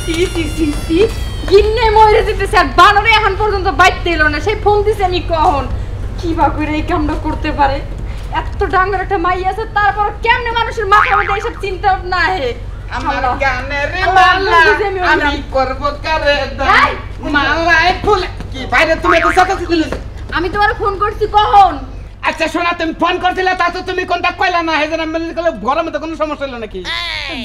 C C C C গিন্নে মরে যেতেছে আর বানরে এখন পর্যন্ত বাইতে এলো না সেই ফোন দিছে আমি কখন কি বা করে এই কামটা করতে পারে এত ডাঙ্গর একটা মাই আছে তারপর কেমনে মানুষের মাথার মধ্যে এইসব চিন্তা না হে আমার গানের মালা আমি করব করে দাই মালায় ফুল কি বাইরে তুমি তো সাথে দিলে আমি তোমার ফোন করছি কখন আচ্ছা শোনা তুমি ফোন করছিলে তা তো তুমি কোনটা কইলা না হেজন আমি বলে গরমে তো কোনো সমস্যা হলো নাকি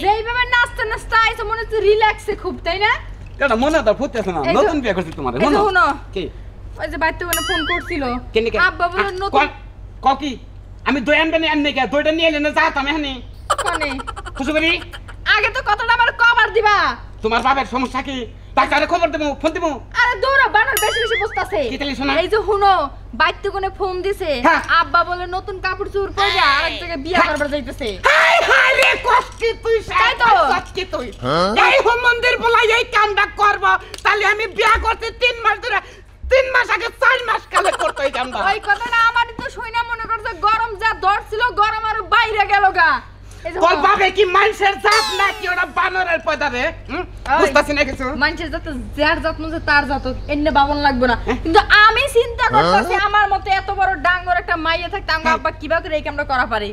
যেইভাবে নাচতে নাচতে আইছো মনে হচ্ছে রিল্যাক্সে খুব তাই না কেন মনে তো ফুটতেছ না নতুন বিয়ে করছিস তোমারে শুনো কি ওই যে বাইতে কোন ফোন করছিল আব্বা বলে নতুন কি আমি দই আনবে না আননে কে দইটা নিয়ে এলে না যা তুমি হানি কোনে খুশি করি আগে তো কথাটা আমার কভার দিবা তোমার বাবার সমস্যা কি ডাক্তারে খবর দেবো ফোন দেবো আরে দৌড়া বানর বেশি বেশি বসতাছে কি তালি শোনা এই যে হুনো বাইতে কোনে ফোন দিছে আব্বা বলে নতুন কাপড় চোর পরে আরেক জায়গায় বিয়ে করবার যাইতেছে হাই হাই রে কষ্টি তুই সাই তো কষ্টি তুই এই হোম মন্দির বলাই এই কামটা করব তাহলে আমি বিয়ে করতে 3 মাস ধরে 3 মাস আগে 4 মাস কালে করতেই কামটা ওই কথাটা আমার তো শুইনা মনে করছে গরম যা ধরছিল গরম আর বাইরে গেল গা তোর বাবা কি মানুষের জাত নাকি ওটা বানরের পয়দা রে বুঝতাছ না কিছু মানুষের জাত যার জাত মনে তার জাত এন্নে বাবন লাগবে না কিন্তু আমি চিন্তা করতেছি আমার মতে এত বড় ডাঙ্গর একটা মাইয়া থাকতে আমার আব্বা কিবা করে এই কামটা করা পারে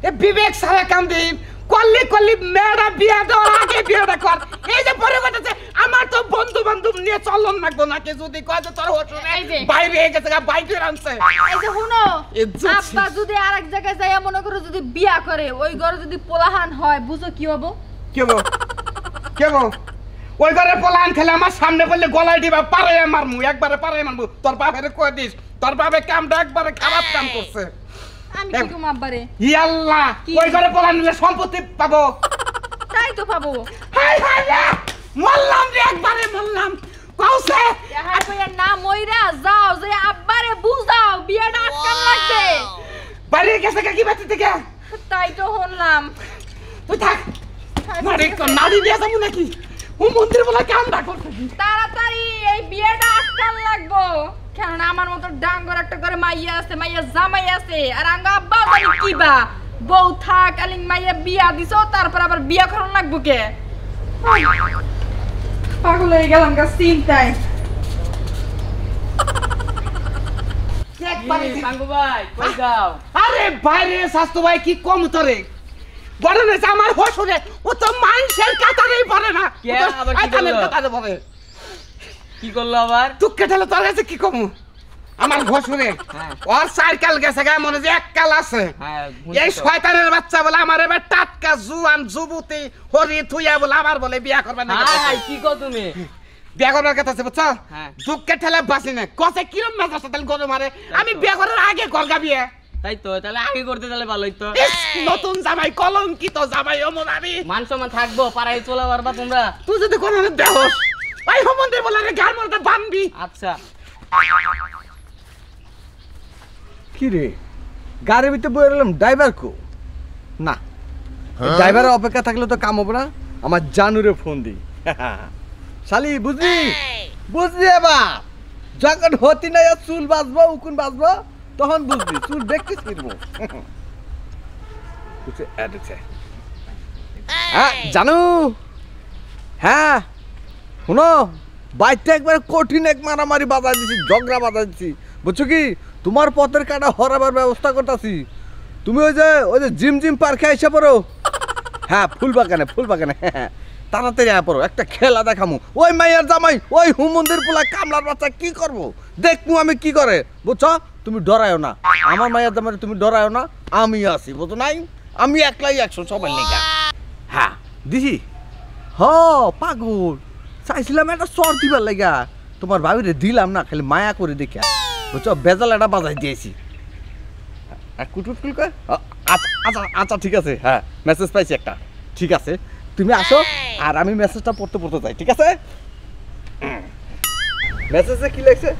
এ বিবেক সারা কাম দেই কল্লি কল্লি মেয়েরা বিয়া দেওয়ার আগে বিয়েটা কর এই যে পরে বলতেছে আমার তো বন্ধু বান্ধব নিয়ে চলন লাগবো নাকি যদি কয় যে তোর হোটেলে বাইরে গেছে বাইকে আনছে এই যে শুনো আব্বা যদি আরেক জায়গায় যায় মনে করো যদি বিয়া করে ওই ঘরে যদি পোলাহান হয় বুঝো কি হবো কি হবো কি হবো ওই ঘরে পোলাহান খেলে আমার সামনে বললে গলায় দিবা পারে মারমু একবারে পারে মারমু তোর বাপের কই দিস তোর বাপে কামটা একবারে খারাপ কাম করছে আমি কি কম আব্বারে ই আল্লাহ ওই ঘরে পোলাহান নিলে সম্পত্তি পাবো তাই তো পাবো হাই হাই রে মরলাম রে একবারে মরলাম কওছে হাই কইয়া না মইরা যাও যে আব্বারে বুঝাও বিয়েটা আটকান লাগবে বাইরে গেছে কি বাতি থেকে তাই তো হলাম তুই থাক নারী নারী বিয়া যাবো নাকি ও মন্দির বলা কামটা করতে তাড়াতাড়ি এই বিয়েটা আটকান লাগবো কারণ আমার মতো ডাঙ্গর একটা করে মাইয়া আছে মাইয়া জামাই আছে আর আঙ্গা আব্বা জানি কিবা বউ থাক আলিং মাইয়া বিয়া দিছো তারপর আবার বিয়া করন লাগবো কে পাগল হয়ে গেলাম গা চিন্তায় সাঙ্গু ভাই কই যাও আরে বাইরে শাস্তু ভাই কি কম তোরে বড় না আমার হসুরে ও তো মানুষের কাতারেই পড়ে না কে আবার কি করলো কাতারে পড়ে কি করলো আবার তুই কেটালে তোর কাছে কি কম আমার ঘসুরে ওর সাইকেল গেছে গা মনে যে এক কাল আছে এই শয়তানের বাচ্চা বলে আমার এবার টাটকা জুয়ান যুবতী হরি থুইয়া বলে আমার বলে বিয়া করবে না কি কও তুমি বিয়া করবার কথা আছে বুঝছো দুঃখে ঠেলে বাসি না কসে কিরম মেজাজ তাহলে গরম মারে আমি বিয়া করার আগে করগা বিয়ে তাই তো তাহলে আগে করতে তাহলে ভালো হইতো নতুন জামাই কলঙ্কিত জামাই অমন আমি মান সম্মান থাকবো পাড়ায় চলে পারবা তোমরা তুই যদি কোনো দেহস ওই সম্বন্ধে বলে গান মরতে বানবি আচ্ছা কি রে গাড়ির ভিতরে বয়ে রইলাম ড্রাইভার কো না ড্রাইভারের অপেক্ষা থাকলে তো কাম হবে না আমার জানুরে ফোন দিই শালি বুঝলি বুঝলি এবার যখন হতি না চুল বাঁচবো উকুন বাঁচবো তখন বুঝবি চুল দেখতে ফিরবো হ্যাঁ জানু হ্যাঁ শুনো বাইকটা একবার কঠিন এক মারামারি বাজার দিছি ঝগড়া বাজার দিছি বুঝছো কি তোমার পথের কাটা হরাবার ব্যবস্থা করতেছি তুমি ওই যে জিম পার্কে এসে পড়ো হ্যাঁ ফুল বাগানে হ্যাঁ তাড়াতাড়ি পড়ো একটা খেলা দেখামু ওই মাইয়ার জামাই ওই হুমন্দির পোলা কামলার বাচ্চা কি করবো দেখমু আমি কি করে বুঝছো তুমি ডরায়ও না আমার মাইয়ার জামাই তুমি ডরায়ও না আমি আছি বুঝো নাই আমি একলাই 100 সবাই লেখা হ্যাঁ দিছি হ পাগল চাইছিলাম একটা চর দিবার লাগা তোমার ভাবিরে দিলাম না খালি মায়া করে দেখা বুঝছো বেজাল একটা বাজাই দিয়েছি কুটুটকুল কয় আচ্ছা আচ্ছা ঠিক আছে হ্যাঁ মেসেজ পাইছি একটা ঠিক আছে তুমি আসো আর আমি মেসেজটা পড়তে যাই ঠিক আছে মেসেজে কি লেখছে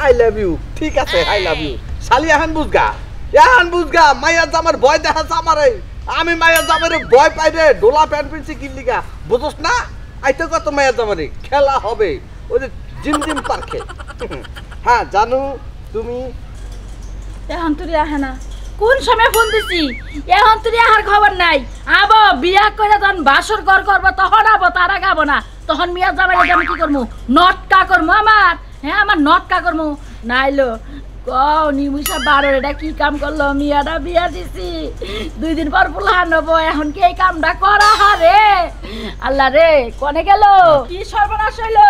আই লাভ ইউ ঠিক আছে আই লাভ ইউ শালি এখন বুঝগা মাইয়া জামার ভয় দেখাচ্ছে আমারে আমি মাইয়া জামারে ভয় পাই রে ডোলা প্যান্ট পিনছি কিনলিগা বুঝোস না আইতে কত মাইয়া জামারে খেলা হবে ওই যে জিম পার্কে হ্যাঁ জানু তুমি এখন তুই আহে না কোন সময় ফোন দিছি এখন তুই আর খবর নাই আবো বিয়া করে যখন বাসর ঘর করবো তখন আবো তার আগে আবো না তখন মিয়া জামাই আমি কি করবো নটকা করবো আমার হ্যাঁ আমার নটকা করবো নাইলো নিমুষা 12 এটা কি কাম করলো মিয়াটা বিয়া দিছি 2 দিন পর পুলান হবো এখন কি এই কামটা করা হারে আল্লাহ রে কোনে গেল কি সর্বনাশ হইলো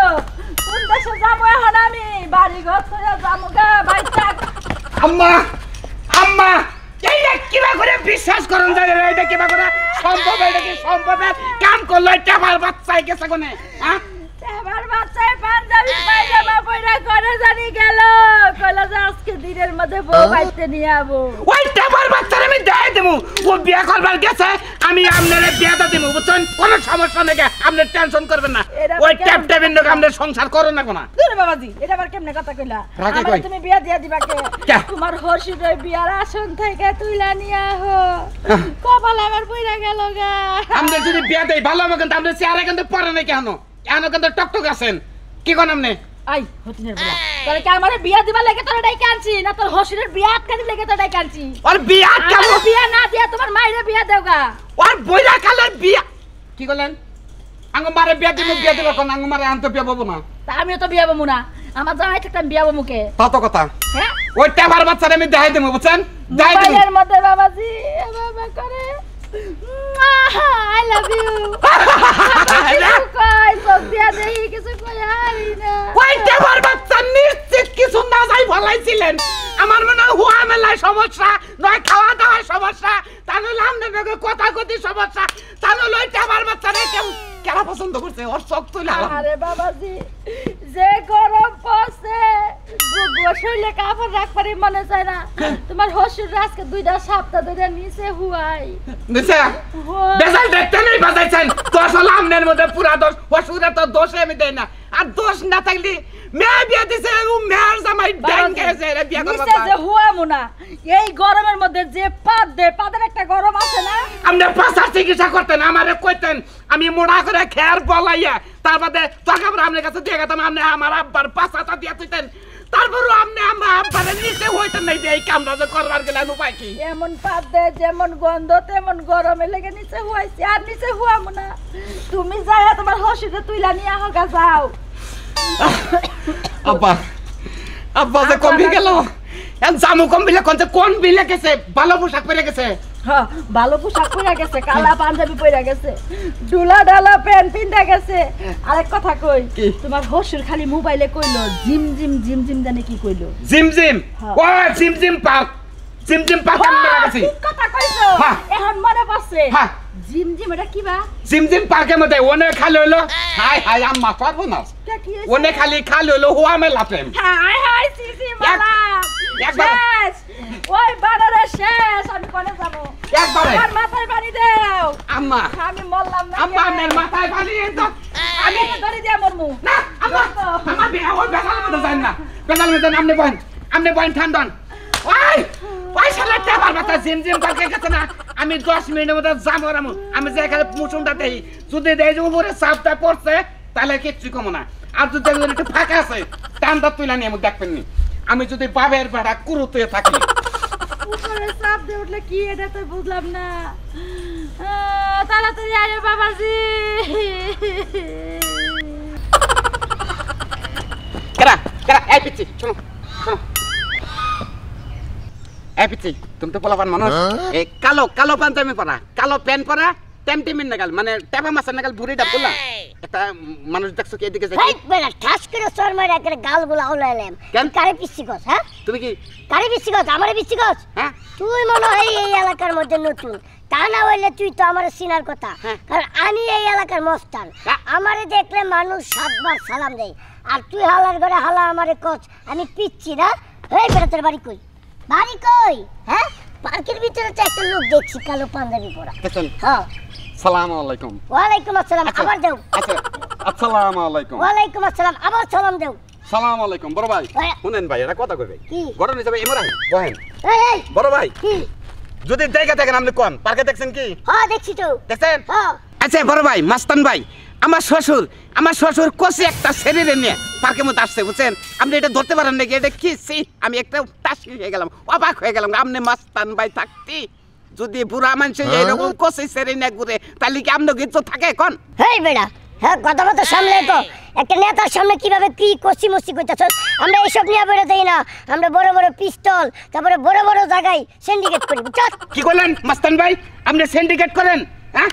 কোন দেশে যাবো এখন আমি বাড়ি ঘর ছেড়ে যাবো গা বাইচা আম্মা আম্মা এইটা কিবা করে বিশ্বাস করুন জানে রে এটা কিবা করে সম্ভব এটা কি সম্ভব কাম করলো টাবার বাচ্চাই গেছে কোনে হ্যাঁ আমার বাচ্চায় পাঞ্জাবি পায়জামা পরে করে জানি গেল কইলা যে আজকে দিনের মধ্যে বউ বাইতে নিয়ে আবো ওই টাবার বাচ্চারে আমি দেই দেবো ও বিয়া করবার গেছে আমি আপনারে বিয়াটা দেবো বুঝছেন কোনো সমস্যা নেই আপনি টেনশন করবেন না ওই ট্যাপ ট্যাপিন লোক আপনি সংসার করো না কোনা দূরে বাবাজি এটা আবার কেমনে কথা কইলা আমার তুমি বিয়া দিয়া দিবা কে তোমার হর্ষির বিয়ার আসন থেকে তুইলা নিয়ে আহো কপাল আমার পইরা গেল গা আপনি যদি বিয়া দেই ভালো হবে কিন্তু আপনি চেহারা কিন্তু পরে না কেন এখনো কিন্তু টকটক আছেন কি কোন আপনি আই হতিনের বলা তোরে কি আমারে বিয়া দিবা লাগে তোরে ডাই কানছি না তোর হর্ষির বিয়া আটকানি লাগে তোরে ডাই কানছি আর বিয়া কেন বিয়া না দিয়া তোমার মাইরে বিয়া দেওগা আর বইরা কালের বিয়া কি বলেন আঙ্গ মারে বিয়া দিব কোন আঙ্গ মারে আনতে বিয়া বাবু না তা আমিও তো বিয়া বাবু না আমার জামাই থাকতাম বিয়া বাবুকে কত কথা হ্যাঁ ওই টাবার বাচ্চারে আমি দেখাই দেবো বুঝছেন দেখাই দেবো মোবাইলের মধ্যে বাবাজি বাবা করে আই লাভ ইউ কই সত্যিয়া দেই কিছু কই হারি না ওই টাবার বাচ্চা নিশ্চিত কিছু না যাই ভালাইছিলেন আমার মনে হয় হুয়া মেলায় সমস্যা নয় খাওয়া দাওয়ার সমস্যা তাহলে আমনে কথা কথি সমস্যা তাহলে ওই টাবার বাচ্চারে কেউ কেরা পছন্দ করছে ওর চোখ তুলে আরে বাবাজি যে গরম পড়ছে গোসলে কাপড় রাখবারই মনে চায় না তোমার হসুর আজকে 2টা সপ্তাহ ধরে নিচে হুয়াই নিচে বেজাল দেখতে নেই বাজাইছেন দোষ হলো আমনের মধ্যে পুরা দোষ হসুরে তো দোষে আমি দেই না আর দোষ না থাকলে মেয়ে বিয়া দিছে ও মেয়ের জামাই ডেঙ্গে গেছে রে বিয়া করবা নিচে যে হুয়ামু না এই গরমের মধ্যে যে পাদ দে পাদের একটা গরম আছে না আপনি পাশার চিকিৎসা করতেন আমারে কইতেন আমি মোড়া করে খেয়ার বলাইয়া তার বাদে টাকা আপনার কাছে দিয়ে গেতাম আপনি আমার আব্বার পাশাটা দিয়ে তুইতেন তারপর আপনি আমার আব্বারে নিচে হইতেন নাই এই কামটা যে করবার গেলেন উপায় কি এমন পাদ দে যেমন গন্ধ তেমন গরমে লেগে নিচে হুয়াইছি আর নিচে হুয়ামু না তুমি যায়া তোমার হসিতে তুইলা নিয়ে হোগা যাও আব্বা আব্বা যে কমবি গেল এন জামু কমবিলে কোন বিলে গেছে ভালো পোশাক পরে গেছে হ্যাঁ ভালো পোশাক পরে গেছে কালা পাঞ্জাবি পরে গেছে ডুলা ডালা প্যান্ট পিনটা গেছে আরেক কথা কই তোমার হসুর খালি মোবাইলে কইলো জিম জিম জিম জিম জানে কি কইলো জিম জিম ও জিম জিম পার্ক আমি গেছি ঠিক কথা কইছো এখন মনে পড়ছে জিম জিম এটা কি বা জিম জিম পার্কের মধ্যে ওনে খালি হইলো হাই হাই আম্মা পারবো না ওনে খালি হইলো হুয়া মেলা প্রেম হাই হাই সিসি মালা শেষ ওই বানারে শেষ আমি কোনে যাব একবারে আমার মাথায় পানি দাও আম্মা আমি মরলাম না আম্মা আমার মাথায় পানি দাও আমি ধরে দিয়া মরমু না আম্মা আমার বিয়া ওই বেসাল মধ্যে যাই না বেসাল মধ্যে আমনে বইন ঠান্ডন ওই শালা টাবার বাচ্চা জিম জিম পার্কে গেছে না আমি 10 মিনিটের মধ্যে যাবো আমি যে এখানে মুচুনটা দেই যদি দেই যে উপরে চাপটা পড়ছে তাহলে কিচ্ছু কম না আর যদি একটু ফাঁকা আছে টানটা তুইলা নিয়ে আমাকে দেখবেন নি আমি যদি বাবের বেড়া কুরুতে থাকি উপরে চাপ দিয়ে উঠলে কি এটা তো বুঝলাম না তাড়াতাড়ি আরে বাবাজি কেরা এই পিচ্ছি শোনো এই পিচ্ছি তুমি তো পোলাপান মানুষ এই কালো পাঞ্জাবি পরা কালো প্যান্ট পরা টেমটিমিন নাগাল মানে টেপা মাছের নাগাল বুড়িটা বললা একটা মানুষ দেখছো কি এদিকে যাই বেলা ঠাস করে সর মারে একটা গালগুলা উলাইলাম কেন কারে পিচ্ছি গছ হ্যাঁ তুমি কি কারে পিচ্ছি গছ আমারে পিচ্ছি গছ হ্যাঁ তুই মনে হয় এই এলাকার মধ্যে নতুন তা না হইলে তুই তো আমারে চিনার কথা কারণ আমি এই এলাকার মস্তান আমারে দেখলে মানুষ 7 বার সালাম দেয় আর তুই হালার ঘরে হালা আমারে কচ আমি পিচ্ছি না এই বেটা তোর বাড়ি কই হ্যাঁ পার্কের ভিতরে তো একটা লোক দেখছি কালো পাঞ্জাবি পরা হ্যাঁ আসসালামু আলাইকুম ওয়ালাইকুম আসসালাম আবার দাও আচ্ছা আসসালামু আলাইকুম ওয়ালাইকুম আসসালাম আবার সালাম দাও আসসালামু আলাইকুম বড় ভাই শুনেন ভাই এটা কথা কইবে কি গড়ন হিসাবে এমরাই বহেন এই বড় ভাই কি যদি দেখেন আপনি কোন পার্কে দেখছেন কি হ্যাঁ দেখছি তো দেখছেন হ্যাঁ আচ্ছা বড় ভাই মাস্তান ভাই আমার শ্বশুর কষি একটা শরীরে নিয়ে পার্কের মধ্যে আসছে বুঝছেন আপনি এটা ধরতে পারেন নাকি এটা কি আমি একটা টাসি হয়ে গেলাম অবাক হয়ে গেলাম আপনি মাস্তান ভাই থাকতি যদি বুড়া মানুষ এরকম কষি শরীর নিয়ে ঘুরে তাহলে কি আপনার কিছু থাকে এখন হেই বেড়া হ্যাঁ কথা কথা সামলে তো একটা নেতার সামনে কিভাবে কি কষি মস্তি করতেছ আমরা এইসব নিয়ে বেরো দেই না আমরা বড় বড় পিস্তল তারপরে বড় বড় জায়গায় সিন্ডিকেট করি বুঝছো কি করলেন মাস্তান ভাই আপনি সিন্ডিকেট করেন হ্যাঁ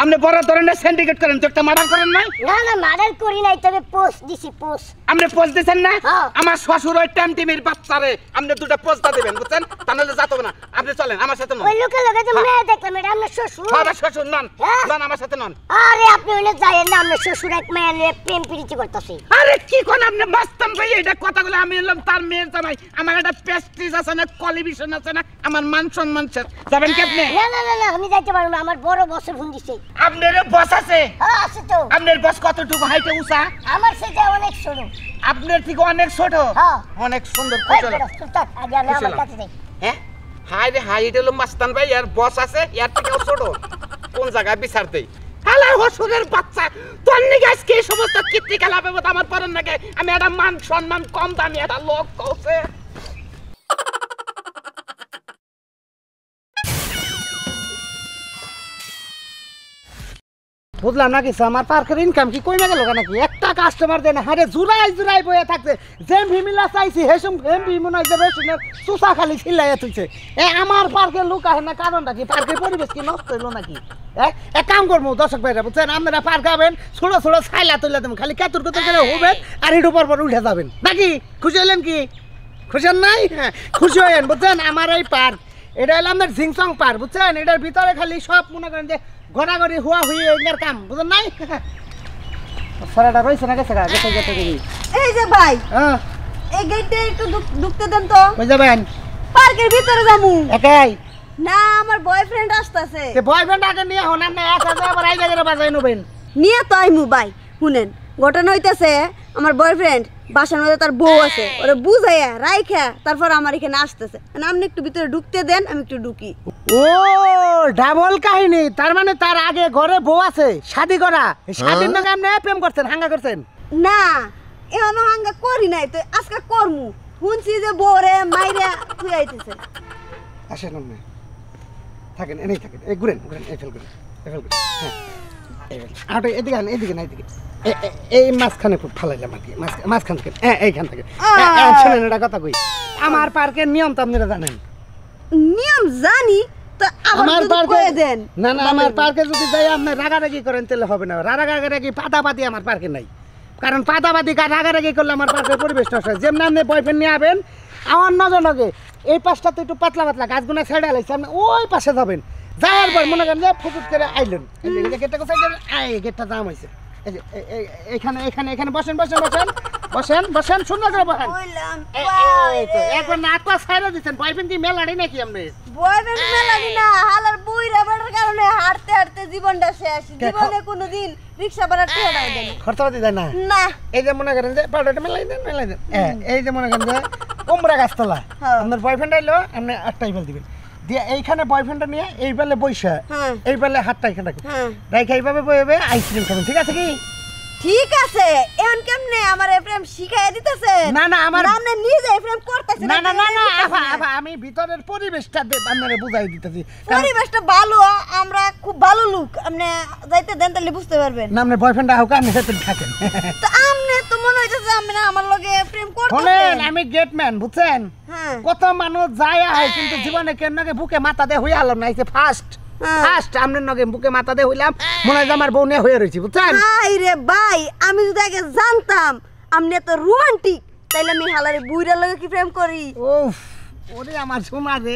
আপনি বড় ধরনের সিন্ডিকেট করেন তো একটা মার্ডার করেন না না মার্ডার করি নাই তবে পোস্ট দিছি পোস্ট আপনি পোস্ট দিছেন না আমার শ্বশুর ওই টিমির বাচ্চারে আপনি দুটো পোস্টটা দিবেন বুঝছেন তাহলে যাতে না আপনি চলেন আমার সাথে নন ওই লোকের লগে যে মেয়ে দেখলাম এটা আপনার শ্বশুর আমার শ্বশুর নন নন আমার সাথে নন আরে আপনি ওইলে যাইয়েন না আপনার শ্বশুর এক মেয়ে নিয়ে প্রেম প্রীতি করতেছে আরে কি কোন আপনি মাস্তান ভাই এটা কথাগুলো আমি এলাম তার মেয়ের জামাই আমার একটা প্রেস্টিজ আছে না কোয়ালিফিকেশন আছে না আমার মান সম্মান যাবেন কি আপনি না আমি যাইতে পারবো না আমার বড় বসে ফোন দিছে আপনার বস আছে হ্যাঁ আছে তো আপনার বস কতটুকু হাইটে উঁচা আমার সেটা অনেক ছোট আপনার থেকে অনেক ছোট হ্যাঁ অনেক সুন্দর ওই কুশল বেটা, সুলতান, আগে আমি আমার কাছে যাই। হ্যাঁ হাই রে হাই এটা হলো মাস্তান ভাই আর বস আছে এর থেকেও ছোট কোন জায়গায় বিচার দেই হালা হসুরের বাচ্চা তোর নিকে আজকে এই সমস্ত কীর্তি খেলা পাবো আমার পরের নাকি আমি একটা মান সম্মান কম দামি একটা লোক কৌছে বুঝলাম না কিছু আমার পার্কের ইনকাম কি কইমে গেল নাকি একটা কাস্টমার দেয় না হারে জুরাই বয়ে থাকছে যে ভিমিলা চাইছি হেসুম ভি মনে হয় যে রেশনের চুষা খালি ছিলাইয়া তুইছে আমার পার্কের লোক আহে না কারণটা কি পার্কের পরিবেশ কি নষ্ট হইলো নাকি এক কাম করবো দর্শক ভাইরা বুঝছেন আপনারা পার্ক হবেন ছোট ছাইলা তুলে দেবেন খালি কেতুর করে হবেন আর একটু পর উঠে যাবেন নাকি খুশি হইলেন কি খুশি নাই হ্যাঁ খুশি হইলেন বুঝছেন আমার এই পার্ক এটা হলো আপনার ঝিংসং পার্ক বুঝছেন এটার ভিতরে খালি সব মনে করেন যে ঘোরাঘুরি হুয়া হুই এর কাম বুঝলেন নাই সারাটা রয়েছে না গেছে গেছে এই যে ভাই হ্যাঁ এই গেটে একটু ঢুকতে দেন তো কই যাবেন পার্কের ভিতরে যামু একাই না আমার বয়ফ্রেন্ড আসতেছে তে বয়ফ্রেন্ড আগে নিয়ে হন না 1000 আবার আই জায়গায় বাজাই নেবেন নিয়ে তো আইমু ভাই শুনেন ঘটনা হইতাছে আমার বয়ফ্রেন্ড বাসার মধ্যে তার বউ আছে ওরে বুঝাইয়া রাইখা তারপর আমার এখানে আসতেছে আপনি একটু ভিতরে ঢুকতে দেন আমি একটু ঢুকি ও ডাবল কাহিনী তার মানে তার আগে ঘরে বউ আছে শাদি করা শাদির নাকি আপনি প্রেম করছেন হাঙ্গা করছেন না এখনো হাঙ্গা করি নাই তো আজকে করমু শুনছি যে বউরে মাইরা তুই আইতেছে আসেন আপনি থাকেন এনেই থাকেন এই ঘুরেন এই ফেল করেন হ্যাঁ আর এদিকে না এদিকে এই মাঝখানে খুব ফালাইলাম আর কি মাঝখান থেকে এইখান থেকে শোনেন একটা কথা কই আমার পার্কের নিয়ম তো আপনারা জানেন নিয়ম জানি তো আমার পার্কে দেন না আমার পার্কে যদি যাই আপনি রাগারাগি করেন তাহলে হবে না রাগারাগি পাতাপাতি আমার পার্কে নাই কারণ পাতাপাতি রাগারাগি করলে আমার পার্কের পরিবেশ নষ্ট হয় যেমন আপনি বয়ফ্রেন্ড নিয়ে আবেন আমার নজনকে এই পাশটা তো একটু পাতলা গাছগুলো ছেড়ে আলাইছে আপনি ওই পাশে যাবেন যাওয়ার পর মনে করেন যে ফুকুট করে আইলেন গেটটা কোথায় যাবেন গেটটা জাম হয়েছে এখানে বসেন সুন্দর করে বসেন একবার নাক পা ছাইরা দিচ্ছেন বয়ফ্রেন্ড কি মেলাড়ি নাকি আপনি বয়ফ্রেন্ড মেলানি না হালার বুইরা বেড়ার কারণে হাঁটতে জীবনটা শেষ জীবনে কোনোদিন রিকশা ভাড়া টেয়া দেন খরচা দিতে না না এই যে মনে করেন যে পাউডারটা মেলাই দেন এই যে মনে করেন যে কুমড়া গাছতলা আপনার বয়ফ্রেন্ড আইলো আপনি আটটাই ফেল দিবেন দিয়ে এইখানে বয়ফ্রেন্ডটা নিয়ে এই বেলে বইসা এই বেলে হাতটা এখানে রাখি এইভাবে বইবে আইসক্রিম খাবেন ঠিক আছে কি ঠিক আছে এখন কেমনে আমার প্রেম শিখাইয়া দিতেছে না আমার আপনি নিজে প্রেম করতেছেন না আমি ভিতরের পরিবেশটা আপনারে বুঝাই দিতেছি পরিবেশটা ভালো আমরা খুব ভালো লোক আপনি যাইতে দেন তাহলে বুঝতে পারবেন না আপনার বয়ফ্রেন্ড হোক আপনি সাথে থাকেন তো আপনি তো মনে হইতেছে আপনি আমার লগে প্রেম করতেছেন শুনেন আমি গেটম্যান বুঝছেন কত মানুষ যায় হয় কিন্তু জীবনে কেন নাকি বুকে মাথা দিয়ে হইয়া হলাম না এই যে ফার্স্ট আমনের নগে বুকে মাথা দিয়ে হইলাম মনে হয় আমার বউ নিয়ে হয়ে রয়েছি বুঝছেন রে ভাই আমি যদি আগে জানতাম আপনি এত রোমান্টিক তাইলে আমি হালারে বুইরা লগে কি প্রেম করি উফ ওরে আমার সোনা রে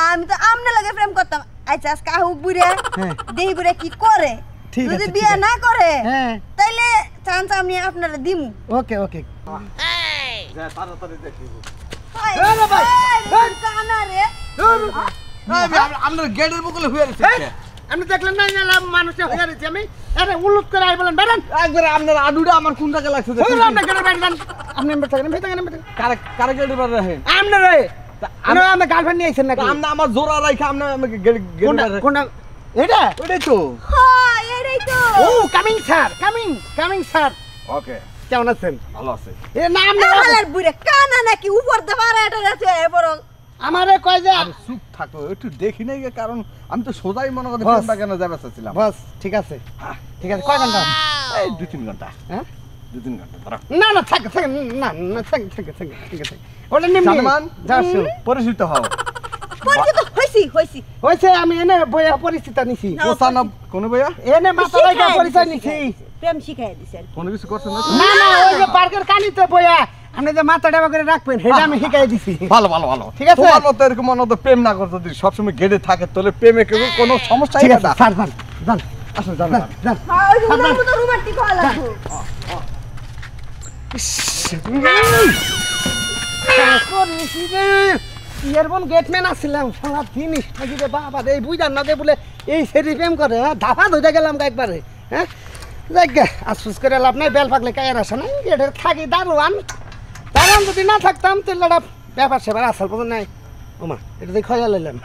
আমি তো আপনার লগে প্রেম করতাম আচ্ছা আজকে আহুক বুইরা দেহি বুইরা কি করে যদি বিয়ে না করে তাইলে চান্স আমি আপনারে দিমু ওকে যা তাড়াতাড়ি দেখিব আরে ভাই কানা রে আপনার গেটের বগলে হয়ে রয়েছে আমি দেখলেন না মানুষে হয়ে রয়েছে আমি আরে উলুট করে আই বলেন বেরান একবার আপনার আডুটা আমার কোন জায়গায় লাগছে আপনি গেটে বেরান আপনি এমন থাকেন কারে গেটের বাইরে রাখেন আপনি রে আমি গার্লফ্রেন্ড নিয়ে আইছেন নাকি আপনি আমার জোড়া রাখা আপনি আমাকে গেটের বাইরে কোন এটা ওইটাই তো হ্যাঁ এটাই তো ও coming sir coming sir okay কেমন আছেন ভালো আছে এ নাম হালার বুড়ে কানা নাকি উপর দে পারে এটা আছে বড় আমারে কয় যে আরে চুপ থাকো একটু দেখি নাই কারণ আমি তো সোজাই মনে করে বস। ফোনটা কেন যাবে চাচ্ছিলাম বস ঠিক আছে কয় ঘন্টা এই 2-3 ঘন্টা হ্যাঁ 2-3 ঘন্টা দাঁড়া না না থাক না না থাক ঠিক আছে ওটা নিম্ন জানমান যাচ্ছ পরিচিত হও পরিচিত হইছি হইছে আমি এনে বইয়া পরিচিত নিছি কোসানা কোন ভাইয়া এনে মাথা লাগা পরিচয় নিছি প্রেম শিখাই দিছে কোন কিছু করছেন না না ওই যে পার্কের কানিতে বইয়া আপনি যে মাথা ডাবা করে রাখবেন সেটা আমি শিখাই দিছি ভালো ঠিক আছে? তোমার মতো এরকম মনে হতো প্রেম না করতে যদি সবসময় গেড়ে থাকে তাহলে প্রেমে কেউ কোনো সমস্যা ঠিক হয় আছে না স্যার যান আসো জানো যান ওই উনার মতো রোমান্টিক হওয়া লাগবে ইয়ারবন গেটম্যান আসছিলাম সারা জিনিস থাকি রে বাবা রে বুঝার না দে বলে এই সেরি প্রেম করে হ্যাঁ ধাপা ধরে গেলাম একবারে হ্যাঁ যাক আফসোস করে লাভ নাই বেল পাকলে কায়ের আসে না গেটের থাকি দারোয়ান যদি না থাকতাম তাহলে একটা ব্যাপার সেবার আসল পর্যন্ত নাই ওমা এটা দিয়ে খয়া লাইলাম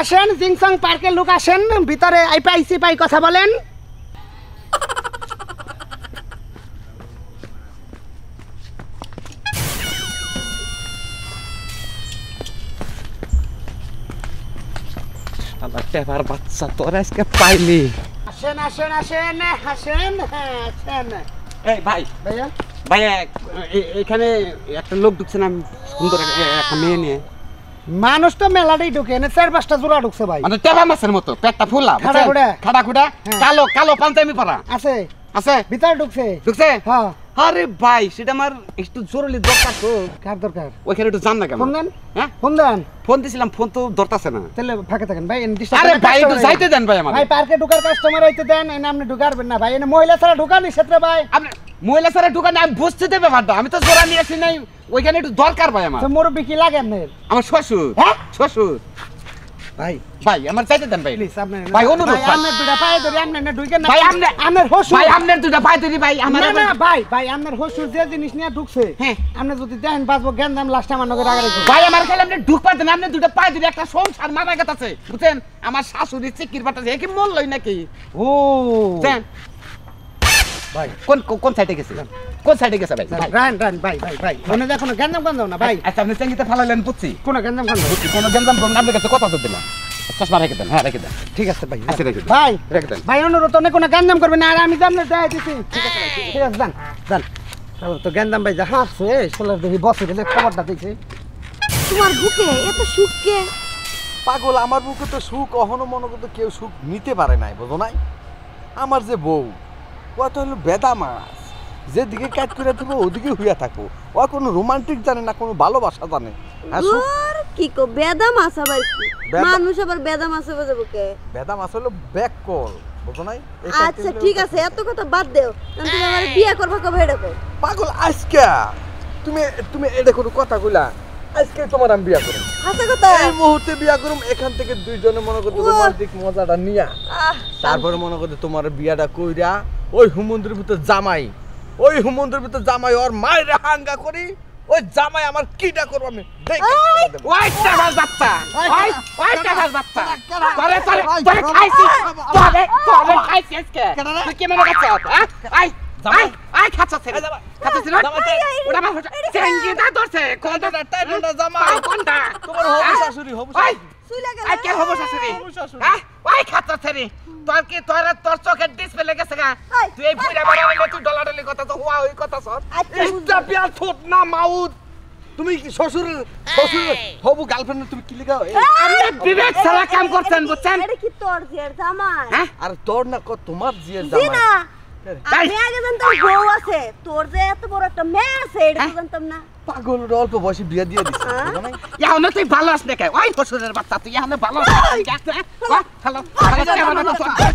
আসেন জিংসং পার্কের লোক আসেন ভিতরে আইসি পাই কথা বলেন আমার টেবার বাচ্চা তোর আজকে পাইলি আসেন এই ভাই ভাইয়া ভাই এখানে একটা লোক ঢুকছে না সুন্দর একটা মেয়ে নিয়ে মানুষ তো মেলাটাই ঢুকে এনে 4-5টা জোড়া ঢুকছে ভাই মানে টেবা মাছের মতো পেটটা ফুলা খাড়াখুড়া। খাড়াখুড়া হ্যাঁ। কালো কালো পাঞ্জাবি পরা আছে আছে ভিতরে ঢুকছে ঢুকছে হ্যাঁ আরে ভাই সেটা আমার একটু জরুরি দরকার তো কার দরকার ওইখানে একটু জান না কেন ফোন দেন হ্যাঁ ফোন দেন ফোন দিছিলাম ফোন তো ধরতাছে না তাহলে ফাঁকে থাকেন ভাই এনে ডিস্টার্ব আরে ভাই একটু যাইতে দেন ভাই আমার ভাই পার্কে ঢুকার কাস্টমার হইতে দেন এনে আপনি ঢুকারবেন না ভাই এনে মহিলা ছাড়া ঢুকানি ক্ষেত্রে ভাই আপনি মহিলা স্যারের দোকানে আমি বুঝতে দেবে ব্যাপারটা আমি তো জোড়া নিয়ে আসি নাই ওইখানে একটু দরকার ভাই আমার তো মুরব্বি কি লাগে আপনার আমার শ্বশুর হ্যাঁ? শ্বশুর ভাই ভাই আমার চাইতে দেন ভাই প্লিজ আপনি ভাই, অনুরোধ, ভাই ভাই। আপনার দুটা পায়ে ধরে আপনি না ঢুকেন না ভাই, আপনি- আপনার হসু ভাই আপনার দুটা পাই দিদি ভাই আমার না না ভাই আপনার হসু যে জিনিস নিয়ে ঢুকছে হ্যাঁ। আপনি যদি দেখেন বাঁচবো জ্ঞান দাম লাস্ট আমার নগর আগারে ভাই আমার খেলে আপনি ঢুক পাতেন আপনি দুটো পাই দিদি একটা সংসার মারা গেছে বুঝছেন আমার শাশুড়ি চিকির বাটাছে এ কি মরলই নাকি ও বুঝছেন ভাই কোন কোন সাইডে গেছে কোন সাইডে গেছে ভাই ভাই রান ভাই মনে দেখো না জ্ঞান দাম না ভাই আচ্ছা আপনি চেঙ্গিতে ফালাইলেন বুঝছি কোন জ্ঞান দাম বুঝছি কোনো গেঞ্জাম করুন আপনার কাছে কথা তো দিলাম চশমা রেখে দেন হ্যাঁ রেখে দেন ঠিক আছে ভাই আচ্ছা রেখে দেন ভাই রেখে দেন ভাই অনুরোধ অনেক কোনো জ্ঞান দাম করবে না আর আমি জানলে দেয় দিছি ঠিক আছে যান তো জ্ঞান দাম ভাই যা হাসছে সোলার দেখি বসে গেলে খবরটা দিছে তোমার বুকে এত সুখকে পাগল আমার বুকে তো সুখ কখনো মনে করতে কেউ সুখ নিতে পারে নাই বুঝো নাই আমার যে বউ ও তো হলো বেদা মাছ যেদিকে কাজ করে থাকবো ওদিকে হইয়া থাকবো ও কোনো রোমান্টিক জানে না কোনো ভালোবাসা জানে হ্যাঁ সুখ আর কি কো বেদা মাছ আবার কি বেদা- মানুষ আবার বেদা মাছ হবে বুকে বেদা মাছ হলো ব্যাক কল বুঝো নাই এই আচ্ছা কাজটা ঠিক হলো- আছে এত কথা বাদ দেও কারণ তুমি আমার বিয়ে করবা কবে এটা কো পাগল আজকে তুমি তুমি এটা কোনো কথা কইলা আজকে তোমার আমি বিয়া করব হাসা কথা এই মুহূর্তে বিয়া করুম এখান থেকে দুইজনে মনে করতে রোমান্টিক মজাটা নিয়া আহ, তারপরে মনে করতে তোমার বিয়াটা কইরা ওই হুমন্দির ভিতর জামাই ওই হুমন্দির ভিতর জামাই ওর মায়ের হাঙ্গা করি ওই জামাই আমার কিটা করবো আমি দেখে দেব। ওই টেবার বাচ্চা ওই টেবার বাচ্চা তোরে তোরে তোরে খাইছি তোরে খাইছি আজকে তুই কি মনে করছিস হ্যাঁ আই আই আই খাচ্ছিস খাচ্ছিস না ওটা আমার চেঙ্গিটা ধরছে কোনটা কোনটা জামাই? কোনটা তোমার হবু শাশুড়ি হবু ওই শুইলা গেল আই কে হবো শাশুড়ি হ্যাঁ ওই খাচ্ছিস রে তোর কি তোর চোখের ডিসপ্লে গেছে গা ওই, তুই এই বুইড়া বড় হইলে তুই ডলাডলি কথা তো হুয়া ওই কথা সর আচ্ছা এটা বিয়া ছোট না মাউদ তুমি কি শ্বশুর হবু গার্লফ্রেন্ড তুমি কি লিখা আপনি বিবেক ছাড়া কাম করছেন বুঝছেন এটা কি তোর জিয়ার জামাই হ্যাঁ আর তোর না তোমার জিয়ে জি জামাই না আমি আগে জানতাম বউ আছে তোর যে এত বড় একটা মেয়ে আছে এটা তো জানতাম না পাগল অল্প বয়সে বিয়া দিয়ে দিছে বুঝো নাই? ইয়াহনে তুই ভালো আস না কে ওই শ্বশুরের বাচ্চা তুই ইয়াহনে ভালো আস ভালো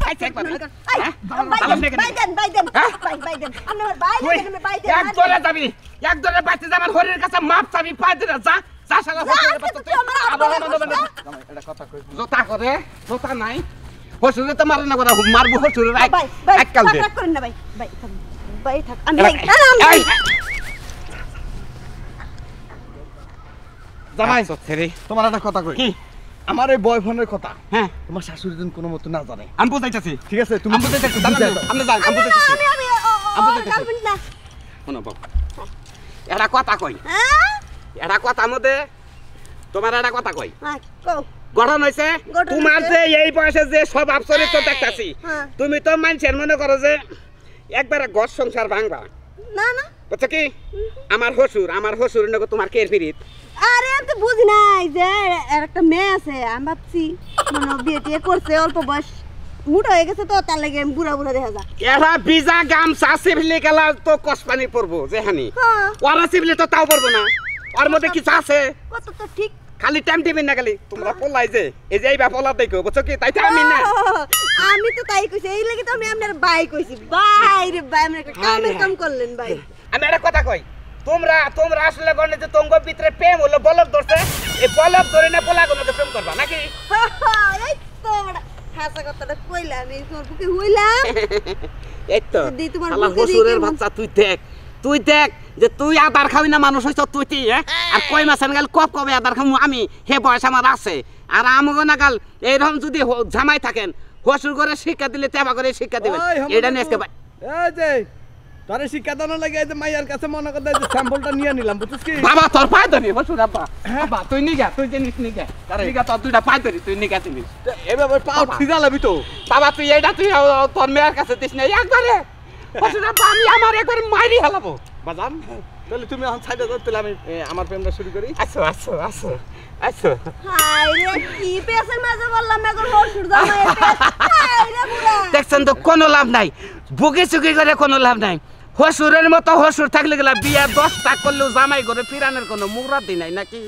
খাইছে একবার আই ভালো আস না কেন? বাই দেন হ্যাঁ? বাই দেন আপনি আমার বাই তুই দেন বাই দেন এক দরে যাবি এক দরে বাইতে যাবার হরির কাছে মাপ চাবি পাই দিলে যা যা শালা শ্বশুরের বাচ্চা তুই আবার জামাই এটা কথা কই জোতা করে জোতা নাই শ্বশুরে তো মারে না করে মারবো শ্বশুরের বাই বাই এক কাল দে থাক করেন না বাই থাক বাই থাক আমি এই, এই, জামাই ছেড়ে তোমার একটা কথা কই কি আমার এই বয়ফ্রেন্ডের কথা হ্যাঁ তোমার শাশুড়ি দিন কোনো মতো না জানে আমি বুঝাইতেছি ঠিক আছে তুমি আমি বুঝাইতেছি আপনি যান আমি বুঝাইতেছি আমি গার্লফ্রেন্ড না শোনো বাবু এটা কথা কই হ্যাঁ এটা কথা মধ্যে তোমার একটা কথা কই হ্যাঁ কও গঠন হয়েছে গঠন তোমার হইছে। যে এই বয়সে যে সব চরিত্র দেখতাছি হ্যাঁ। তুমি তো মানুষের মনে করো যে একবারে ঘর সংসার ভাঙবা না না বুঝছো কি আমার হসুর নাকি তোমার কের ফিরিত আরে আমি তো বুঝি নাই যে এর একটা মেয়ে আছে আমি ভাবছি মানে বিয়ে টিয়ে করছে অল্প বয়স মুটা হয়ে গেছে তো তার লাগে বুড়া বুড়া দেখা যায় এরা বিজা গামছা সিভিলি গেলা তো কসপানি পড়বো যেখানি হ্যাঁ ওরা সিভিলি তো তাও পড়বো না ওর মধ্যে কিছু আছে কত তো ঠিক খালি টাইম টিভি না খালি তোমরা পলাই যে এই যে এই ব্যাপার দেখো বুঝছো কি তাই তো আমি না আমি তো তাই কইছি এই লাগি তো আমি আপনার ভাই কইছি ভাই রে ভাই আমরা একটা কামের কাম করলেন ভাই আমি একটা কথা কই তোমরা আসলে গনে যে তঙ্গ ভিতরে প্রেম হলো বলক ধরছে এই বলক ধরে না পোলা গনে প্রেম করবা নাকি এই তো বড় হাসা কথাটা কইলা আমি তোর বুকে হইলাম এই তো দি তোমার শালা বুকে দিয়ে হসুরের কেমন- বাচ্চা তুই দেখ যে তুই আদার খাবি না মানুষ হইছ তুই হ্যাঁ আর কই মাসের গেল কবে আদার খামু আমি হে বয়স আমার আছে আর আমগো না গাল এইরকম যদি জামাই থাকেন হসুর করে শিক্ষা দিলে তেবা করে শিক্ষা দিবেন ওই, হামু এটা বাবু, নিয়ে আজকে ভাই এই যে তোরে শিক্ষা দানো লাগে এই যে মাইয়ার কাছে মনে করতে যে স্যাম্পলটা নিয়ে নিলাম বুঝছিস কি বাবা তোর পায় ধরি হসুর আব্বা বাবা তুই নিগা তুই জিনিস নিগা নিগা তোর দুইটা পায় ধরি তুই নিগা জিনিস এভাবে পাও ঠিকা লাবি তো বাবা তুই এইটা তুই তোর মেয়ের কাছে দিস না একবারে হসুর আব্বা আমি আমার একবার মাইরি হেলাবো বাজান তাহলে তুমি এখন সাইডে যাও তাহলে আমি আমার প্রেমটা শুরু করি আসো হাই রে কি পেছের মাঝে বললাম এখন হসুর জামাই হাই রে বুড়া দেখছেন তো কোনো লাভ নাই বুকে চুকি করে কোনো লাভ নাই হসুরের মতো হসুর থাকলে গেলা বিয়া 10টা করলেও জামাই করে ফিরানোর কোনো মুরাদি নাই নাকি